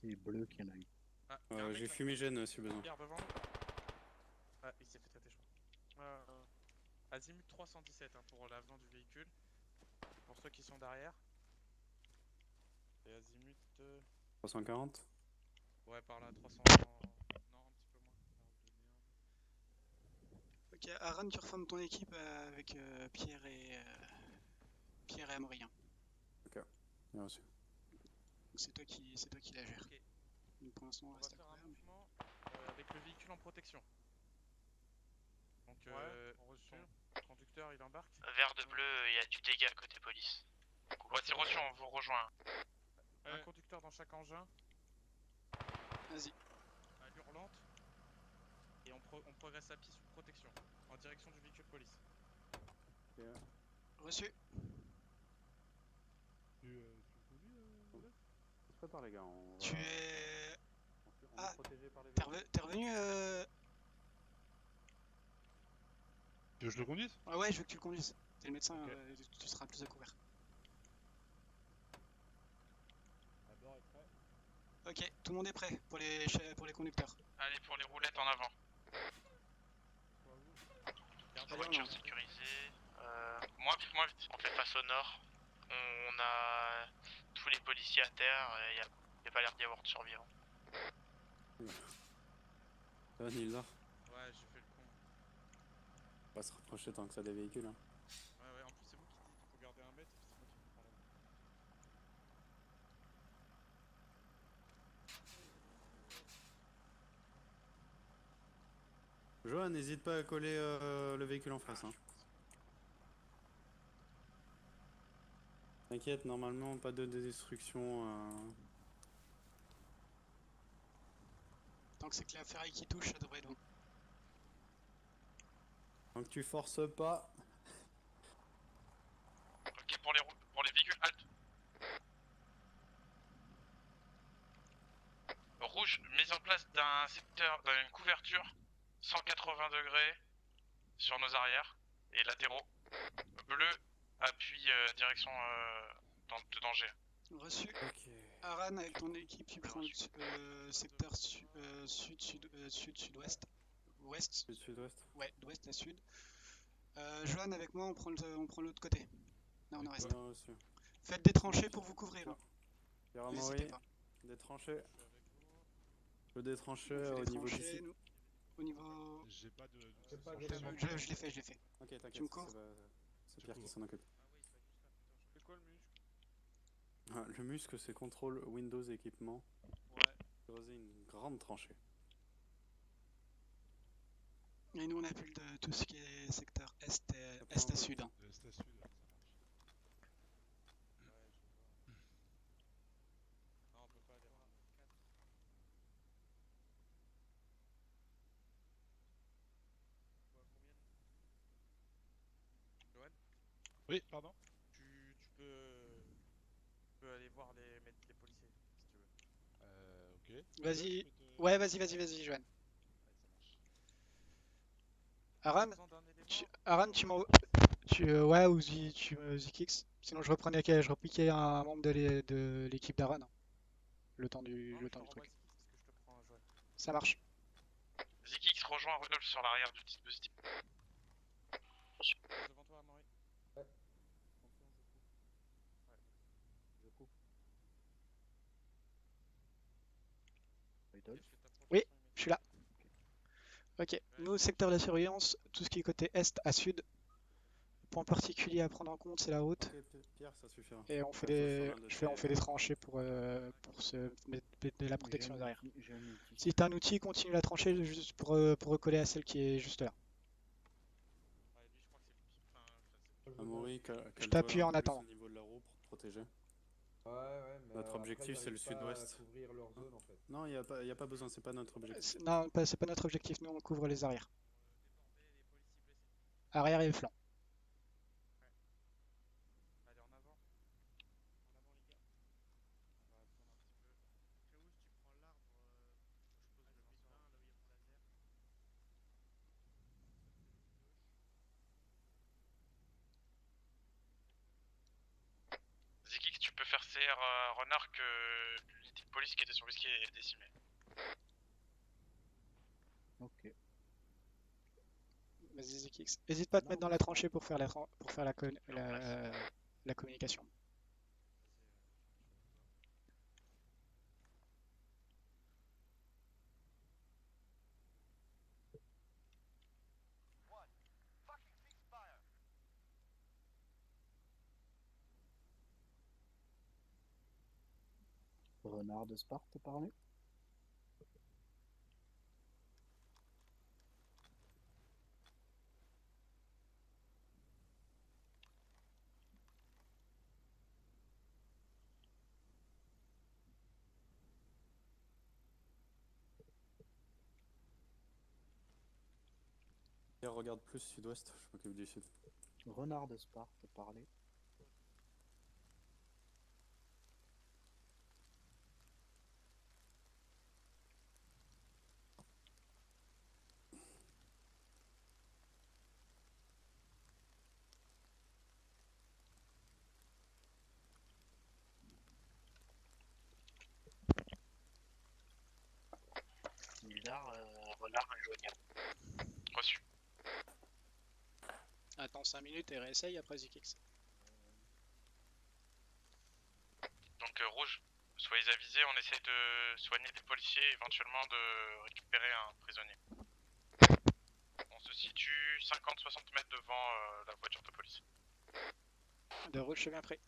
C'est bleu qui en a eu. Ah, y a un mec J'ai là. fumigène si besoin. Pierre devant nous. Ah, il s'est fait traiter, je crois. Azimut 317 hein, pour l'avenant du véhicule. Pour ceux qui sont derrière. Et Azimut. 340. Ouais, par là, 300. Non, un petit peu moins. Ok, Aran, tu reformes ton équipe avec Pierre et Amaury. Hein. Bien reçu. Donc c'est toi qui la gères. Ok. Donc pour l'instant, on On va reste à faire un couvert. mouvement avec le véhicule en protection. Donc, reçu. ton conducteur il embarque. Vert de bleu, il y a du dégât côté police. Ouais, c'est reçu, on vous rejoint. Un conducteur dans chaque engin. Vas-y. À l'hurlante. Et on progresse à pied sous protection. En direction du véhicule police. Reçu. On se prépare les gars. On Tu va- es... on est Ah, protégé par les T'es revenu Tu veux que je le conduise? Ouais, je veux que tu le conduises. T'es le médecin, Ok. tu seras plus à couvert. Ok, tout le monde est prêt pour les conducteurs. Allez, pour les roulettes en avant. Allez, Voiture on en- sécurisée. Moins vite. On fait face au nord. On a tous les policiers à terre. Il n'y a pas l'air d'y avoir de survivants. Ça va, Nilda? Ouais, j'ai fait le con. On va se rapprocher tant que ça des véhicules. Hein. Ouais, en plus c'est vous qui dites qu'il faut garder 1 mètre et puis c'est moi qui me prends la main. Johan, n'hésite pas à coller le véhicule en face. Hein. T'inquiète, normalement pas de destruction. Tant que c'est que la ferraille qui touche, ça devrait être bon. Tant que tu forces pas. Ok, pour les véhicules, halte. Rouge, mise en place d'un secteur, d'une couverture 180 degrés sur nos arrières et latéraux. Bleu, appui direction de danger. Reçu. Ok. Aran, avec ton équipe, tu prends le secteur sud-sud-ouest. Ouest. Sud-sud-ouest. Ouais, d'ouest à sud. Johan, avec moi, on prend l'autre côté. Là, on en reste. Bien reçu. Faites des tranchées pour vous couvrir. Hein. Pierre N'hésitez Amaury, pas. des tranchées. Je des tranchées On fait au les niveau tranchées, d'ici. nous. Au niveau... J'ai pas de. Je l'ai fait. Ok, Tu me t'inquiète, cours c'est Pierre qui s'en occupe. C'est quoi le muscle? Ah, le muscle, c'est contrôle Windows équipement. Ouais. Creuser une grande tranchée. Et nous, on appelle de tout ce qui est secteur est à sud. Hein. De l'est à sud, ça marche. Non, on peut pas aller voir. 4. Johan, Oui, pardon. tu peux aller voir les policiers si tu veux. Ok. Vas-y. Je peux te- Ouais, vas-y, Johan. Ouais, ça marche. Aran, Besoin d'un élément. Aran, tu m'envoies... ouais, ou tu me Zikix. Sinon, je repiquais un membre de l'équipe d'Aran. Hein. Le temps du Non, je te truc. renvoie Zikix parce que je te prends Johan. Ça marche. Zikix rejoint Rudolf sur l'arrière du dispositif. Passe devant toi, Amaury. Ouais. Je coupe. Rudolf. Oui, je suis là. Ok, nous, secteur de la surveillance, tout ce qui est côté est à sud. point particulier à prendre en compte, c'est la route. Ok, Pierre, ça suffira. Et on fait Enfin, sauf des, sur l'un de on fait tes- des tranchées pour se mettre de la protection J'ai un derrière. outil, j'ai un outil. Si t'as un outil, continue la tranchée juste pour recoller à celle qui est juste là. Ouais, lui, je crois que c'est le pire. Amaury, Je cale-toi t'appuie un en peu plus attendant. au niveau de la roue pour te protéger. Ouais, mais Notre après, objectif, ils c'est le arrivent pas à sud-ouest. couvrir leur zone en fait. Non, y a pas besoin, c'est pas notre objectif. Non, c'est pas notre objectif, nous on couvre les arrières. Déborder les policiers blessés. Arrière et flanc. Allez, en avant. En avant, les gars. On va attendre un petit peu. Créous, tu prends l'arbre. Je pose le butin là où il y a mon laser. Zikix, tu peux faire CR Renard que l'unité de police qui était sur Whisky est décimée. Ok. Vas-y, Zikix. N'hésite pas à te mettre dans la tranchée pour faire la communication. Renard de Sparte, parlé. Pierre, regarde plus sud-ouest, je m'occupe du sud. Renard de Sparte, parlé. Bizarre, Renard injoignable. Reçu. Attends 5 minutes et réessaye après Zikix. Donc Rouge, soyez avisés, on essaie de soigner des policiers, éventuellement de récupérer un prisonnier. On se situe 50-60 mètres devant la voiture de police. De rouge, je suis bien prêt.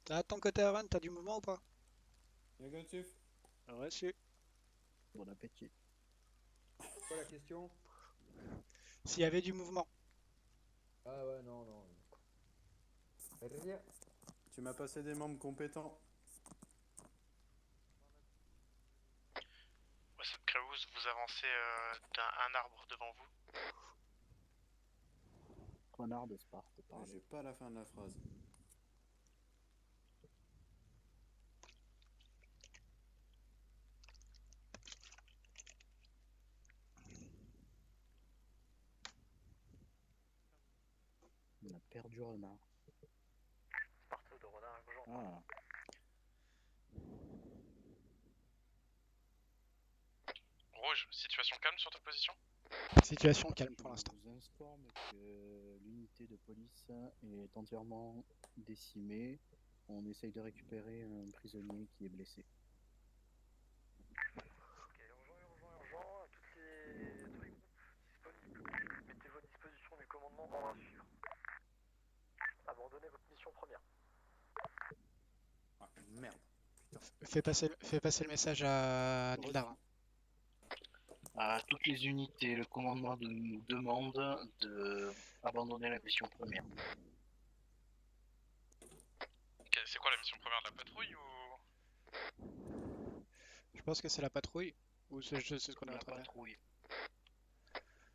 T'as de ton côté Avan, t'as du mouvement ou pas? Négatif. Reçu. Bon appétit. C'est quoi la question? S'il y avait du mouvement. Ah ouais, non. Rien. Tu m'as passé des membres compétents. What's Crews, vous avancez d'un arbre devant vous. Renard de Sparte, parlé. J'ai pas la fin de la phrase. On a perdu Renard. Sparte de Renard urgent. Ah, Rouge, situation calme sur ta position? Situation calme pour l'instant. je vous informe que l'unité de police est entièrement décimée. On essaye de récupérer un prisonnier qui est blessé. Ok, urgent. Tous les groupes disponibles. Mettez-vous à disposition du commandement en suivre. Abandonnez votre mission première. Ah, merde. Fais passer le message à Nildar. À toutes les unités, le commandement nous demande de abandonner la mission première. Ok, c'est quoi la mission première de la patrouille ou... Je pense que c'est la patrouille. Ou c'est ce qu'on est en La train de faire. patrouille.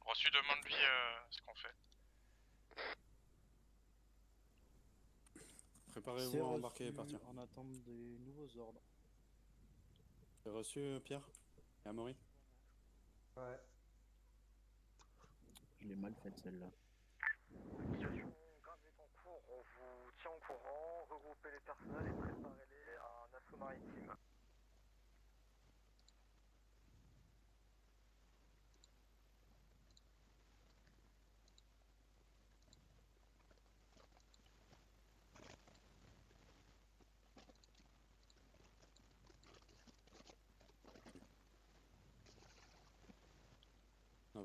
Reçu, demande-lui ce qu'on fait. Préparez-vous C'est à embarquer et reçu partir. en attente des nouveaux ordres. C'est reçu, Pierre? Et Amaury? Ouais. Je l'ai mal faite celle-là. Situation grave est en cours, on vous tient au courant, regroupez les personnels et préparez-les à un assaut maritime.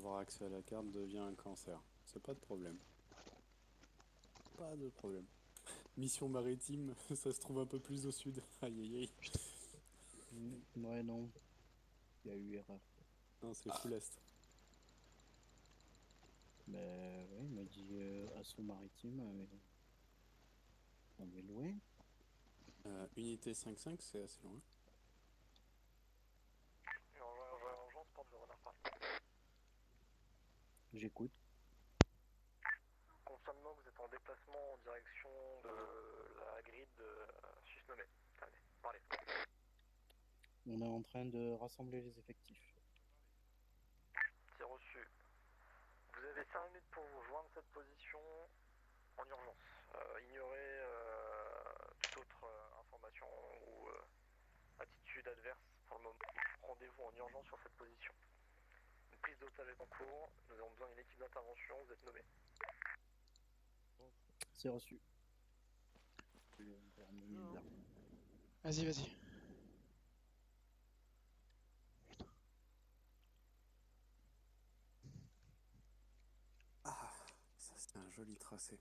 Avoir accès à la carte devient un cancer. C'est pas de problème. Pas de problème. Mission maritime, ça se trouve un peu plus au sud. Aïe aïe aïe. Ouais, non. Il y a eu erreur. Non, c'est full est. Bah ouais, il m'a dit assaut maritime, mais on est loin. Unité 5-5, c'est assez loin. Urgence, porte le renard Paris. J'écoute. Confirmez-moi que vous êtes en déplacement en direction de la grille de susnommée. Allez, parlez. On est en train de rassembler les effectifs. C'est reçu. Vous avez 5 minutes pour vous joindre cette position en urgence. Ignorez toute autre information ou attitude adverse pour le moment. Rendez-vous en urgence sur cette position. Une prise d'otage est en cours. Nous avons besoin d'une équipe d'intervention. Vous êtes nommé. C'est reçu. Vas-y, vas-y. Ah, ça c'est un joli tracé.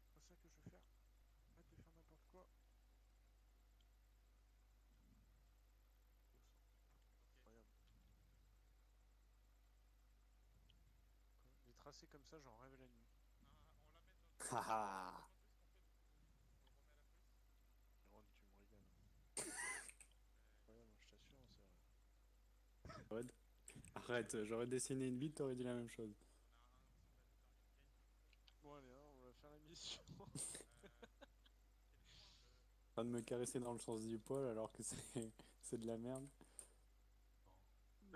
C'est ça que je veux faire. Arrête de faire n'importe quoi. Incroyable. Des tracés comme ça, j'en rêve la nuit. Haha. Ron, tu me rigoles. Ouais, moi je t'assure, c'est vrai. Arrête, j'aurais dessiné une bite, t'aurais dit la même chose. Bon allez, hein, on va faire la mission. En train de me caresser dans le sens du poil alors que c'est de la merde.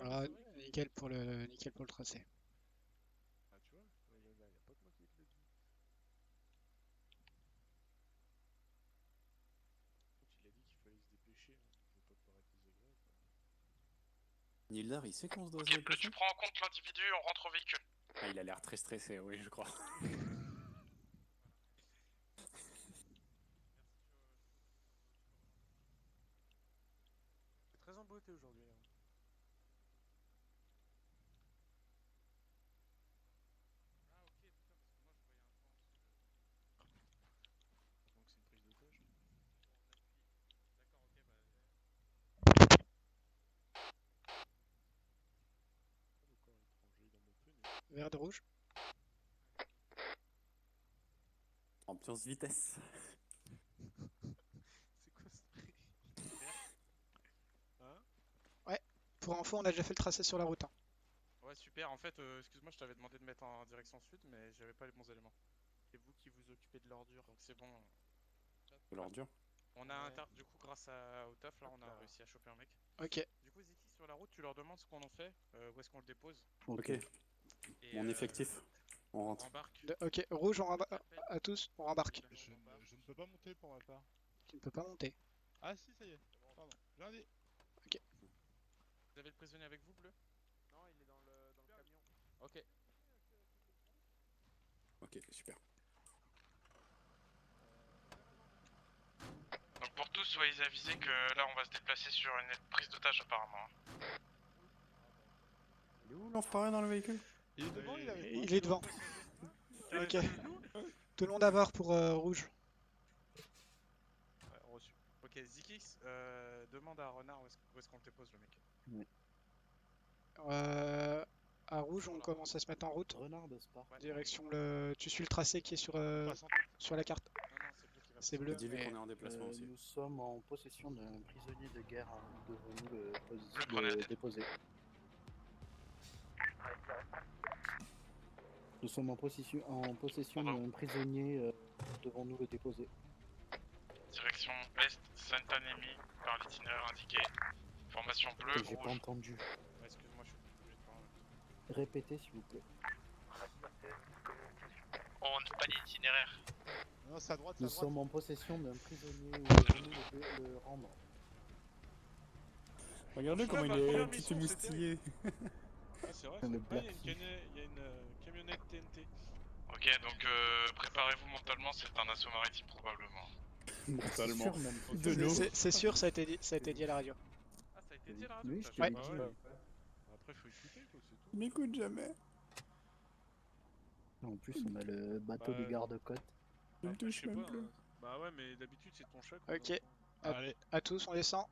Ah, nickel pour le tracé. Ah tu vois, y a pas que moi qui te le dis. Il a dit qu'il fallait se dépêcher, hein. Je veux pas te paraître désagréable. Nildar, il sait qu'on se doit se Ok, dépêcher. tu prends en compte l'individu, on rentre au véhicule. Ah, il a l'air très stressé, oui, je crois. C'est très emboîté aujourd'hui. Hein. Ah ok, putain, parce que moi je voyais un point en dessous de... Donc c'est une prise d'otage. D'accord, ok, bah... Le corps étranger dans mon pneu. Vert de rouge. Ambiance vitesse. C'est quoi ce prix? Hein? Ouais, pour info, on a déjà fait le tracé sur la route. Hein. Ouais, super. En fait, excuse-moi, je t'avais demandé de mettre en direction sud, mais j'avais pas les bons éléments. C'est vous qui vous occupez de l'ordure, donc c'est bon. De l'ordure. On a du coup, grâce au taf, là, on a réussi à choper un mec. Ok. Du coup, Ziki, sur la route, tu leur demandes ce qu'on en fait, où est-ce qu'on le dépose. Ok. Et, Mon effectif. On rentre. Embarque. Ok, rouge, à tous, on rembarque. Je ne peux pas monter pour ma part. Tu ne peux pas monter. Ah si, ça y est. Pardon. Lundi. Ok. Vous avez le prisonnier avec vous, Bleu? Non, il est dans le camion. Ok. Ok, super. Donc pour tous, soyez avisés que là, on va se déplacer sur une prise d'otage apparemment. Il est où l'enfoiré dans le véhicule? Il est devant, il avait Il est devant. Ok. Tout le monde à bord pour rouge. Ouais, reçu. Ok, Zikix, demande à Renard où est-ce qu'on le dépose, le mec. Oui. À rouge, on commence à se mettre en route. Renard de Spa. Ouais. Direction le. Tu suis le tracé qui est sur la carte. Non, c'est Bleu qui va. C'est bleu. Dis-lui mais- qu'on est en déplacement aussi. Nous sommes en possession d'un prisonnier de guerre. Devons-nous prenez la le tête. déposer? Nous sommes en possession d'un prisonnier. Devons-nous le déposer? Direction Est, Saint-Anémie, par l'itinéraire indiqué. Formation bleue, J'ai pas rouge. entendu. Ouais, excuse-moi, je suis obligé de parler. Répétez s'il vous plaît. On n'a pas d'itinéraire. Non, c'est à droite, c'est Nous à droite. sommes en possession d'un prisonnier. Devons-nous le rendre? Regardez Franchement, comment ma il est première petit mission, émoustillé. Ah, c'est vrai, Le il y a Black une camionnette TNT. Ok, donc préparez-vous mentalement, c'est un assaut maritime probablement. Mentalement. sûr, même. De l'eau. C'est sûr, ça a été dit à la radio. Ah, ça a été dit à la radio? Oui, je Putain, t'avais je- dit. ouais. Après, faut écouter, quoi, c'est tout. Il m'écoute jamais. En plus, on a le bateau des Ouais. gardes-côtes. Il me Après, touche je sais même pas, plus. Bah ouais, mais d'habitude, c'est ton chat. Ok. entend. À tous, on descend.